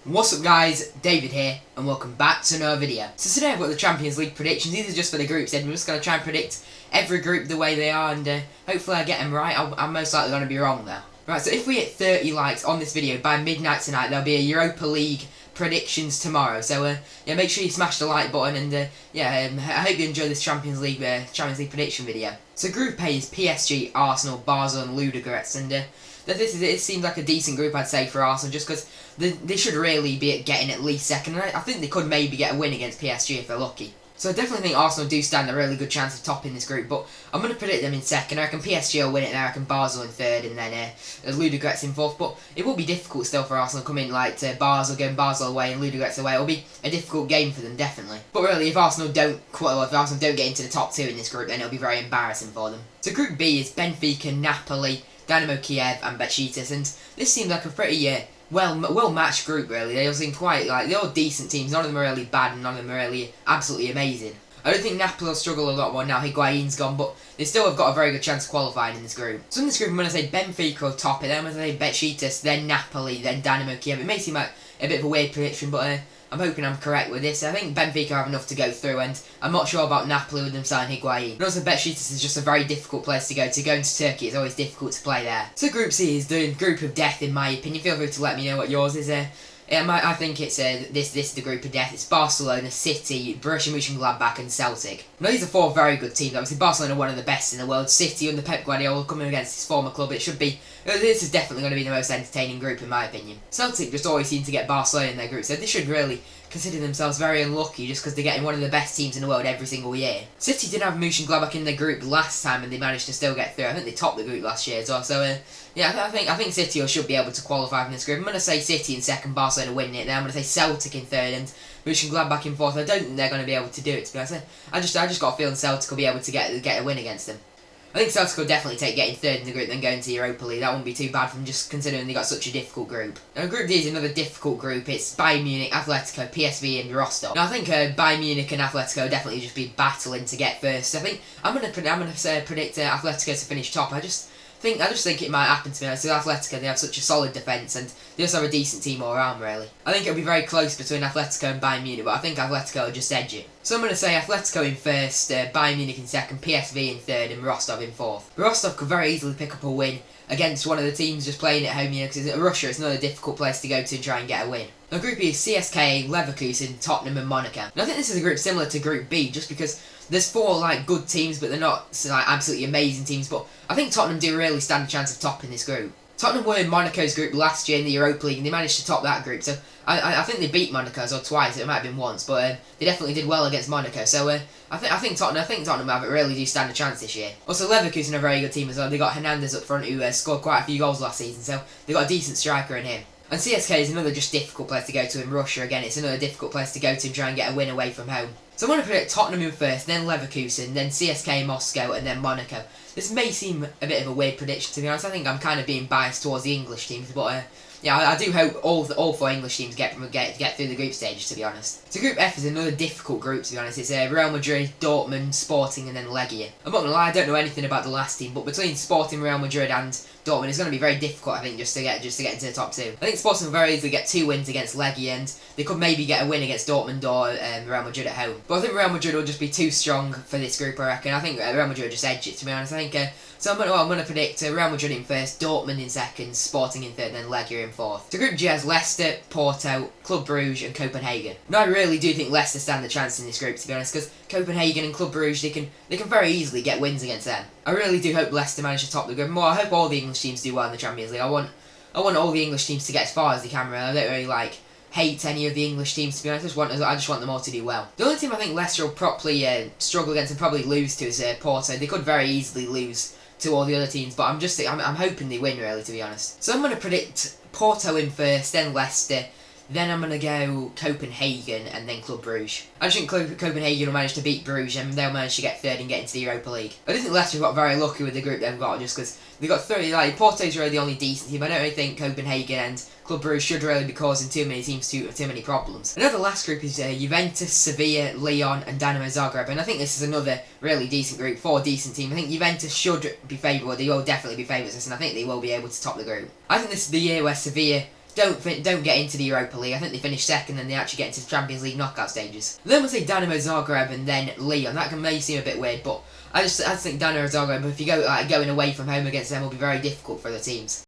What's up guys, David here, and welcome back to another video. So today I've got the Champions League predictions. These are just for the groups, and we're just going to try and predict every group the way they are, and hopefully I get them right. I'm most likely going to be wrong though. Right, so if we hit 30 likes on this video by midnight tonight, there'll be a Europa League predictions tomorrow. So yeah, make sure you smash the like button, and I hope you enjoy this Champions League prediction video. So Group A is PSG, Arsenal, Basel, and Ludogorets, and it seems like a decent group, I'd say, for Arsenal, just because they should really be getting at least second. I think they could maybe get a win against PSG if they're lucky. So I definitely think Arsenal do stand a really good chance of topping this group, but I'm going to predict them in second. I reckon PSG will win it, and I reckon Basel in third, and then Ludogorets in fourth. But it will be difficult still for Arsenal coming like to Basel, going Basel away and Ludogorets away. It will be a difficult game for them, definitely. But really, if Arsenal don't get into the top two in this group, then it'll be very embarrassing for them. So Group B is Benfica, Napoli, Dynamo Kiev, and Besiktas, and this seems like a pretty well matched group, really. They all seem quite they're all decent teams. None of them are really bad, and none of them are really absolutely amazing. I don't think Napoli will struggle a lot more now Higuain's gone, but they still have got a very good chance of qualifying in this group. So in this group, I'm going to say Benfica will top it, then I'm going to say Besiktas, then Napoli, then Dynamo Kiev. It may seem like a bit of a weird prediction, but I'm hoping I'm correct with this. I think Benfica have enough to go through, and I'm not sure about Napoli with them signing Higuain. And also Besiktas is just a very difficult place to go to. Going to Turkey is always difficult to play there. So Group C is the group of death, in my opinion. Feel free to let me know what yours is. I think it's this is the group of death. It's Barcelona, City, Borussia Mönchengladbach, and Celtic. Now these are four very good teams. Obviously Barcelona are one of the best in the world. City under Pep Guardiola coming against his former club. This is definitely going to be the most entertaining group in my opinion. Celtic just always seem to get Barcelona in their group, so they should really consider themselves very unlucky just because they're getting one of the best teams in the world every single year. City did have Mönchengladbach in their group last time, and they managed to still get through. I think they topped the group last year as well. So yeah, I think City should be able to qualify from this group. I'm going to say City in second, Barcelona winning it. Then I'm going to say Celtic in third and Mönchengladbach in fourth. I don't think they're going to be able to do it, to be honest. I just got a feeling Celtic will be able to get a win against them. I think Celtic will definitely take getting third in the group than going to Europa League. That wouldn't be too bad for them, just considering they got such a difficult group. Now Group D is another difficult group. It's Bayern Munich, Atletico, PSV and Rostov. Now I think Bayern Munich and Atletico will definitely just be battling to get first. I think I'm gonna predict Atletico to finish top. I just think it might happen, to be honest. With Atletico, they have such a solid defence, and they also have a decent team all around, really. I think it'll be very close between Atletico and Bayern Munich, but I think Atletico will just edge it. So I'm going to say Atletico in first, Bayern Munich in second, PSV in third, and Rostov in fourth. Rostov could very easily pick up a win against one of the teams just playing at home, because Russia is another difficult place to go to and try and get a win. Now Group E is CSKA, Leverkusen, Tottenham and Monaco. And I think this is a group similar to Group B, just because there's four good teams, but they're not absolutely amazing teams. But I think Tottenham do really stand a chance of topping this group. Tottenham were in Monaco's group last year in the Europa League, and they managed to top that group. So I think they beat Monaco or twice. It might have been once, but they definitely did well against Monaco. So I think Tottenham really do stand a chance this year. Also Leverkusen are a very good team as well. They got Hernandez up front, who scored quite a few goals last season. So they got a decent striker in him. And CSK is another just difficult place to go to in Russia. Again, it's another difficult place to go to and try and get a win away from home. So I'm going to predict Tottenham in first, then Leverkusen, then CSK Moscow, and then Monaco. This may seem a bit of a weird prediction, to be honest. I think I'm kind of being biased towards the English teams, but yeah, I do hope all four English teams get through the group stages, to be honest. So Group F is another difficult group, to be honest. It's Real Madrid, Dortmund, Sporting, and then Legia. I'm not going to lie, I don't know anything about the last team, but between Sporting, Real Madrid, and Dortmund, it's going to be very difficult, I think, just to get into the top two. I think Sporting will very easily get 2 wins against Legia, and they could maybe get a win against Dortmund or Real Madrid at home. But I think Real Madrid will just be too strong for this group, I reckon. I think Real Madrid will just edge it, to be honest. I think so I'm going to predict Real Madrid in first, Dortmund in second, Sporting in third, and then Legia in fourth. So Group G has Leicester, Porto, Club Brugge and Copenhagen. Now I really do think Leicester stand a chance in this group, to be honest, because Copenhagen and Club Brugge, they can very easily get wins against them. I really do hope Leicester manage to top the group. More, I hope all the English teams do well in the Champions League. I want all the English teams to get as far as they can, really. I don't really hate any of the English teams, to be honest. I just want them all to do well. The only team I think Leicester will probably struggle against and probably lose to is Porto. They could very easily lose to all the other teams, but I'm hoping they win, really, to be honest. So I'm going to predict Porto in first, then Leicester, then I'm going to go Copenhagen and then Club Brugge. I just think Copenhagen will manage to beat Bruges and they'll manage to get third and get into the Europa League. I do think Leicester got very lucky with the group they've got, just because they got 30. Porto's really the only decent team. I don't really think Copenhagen and Club Brugge should really be causing too many teams too many problems. Another last group is Juventus, Sevilla, Lyon and Dynamo Zagreb, and I think this is another really decent group, 4 decent teams. I think Juventus should be favourite, they will definitely be favourites, and I think they will be able to top the group. I think this is the year where Sevilla don't get into the Europa League. I think they finished second, and they actually get into the Champions League knockout stages. Then we'll say Dynamo Zagreb and then Lyon. That may seem a bit weird, but I just think Dynamo Zagreb, if you go going away from home against them, will be very difficult for the teams.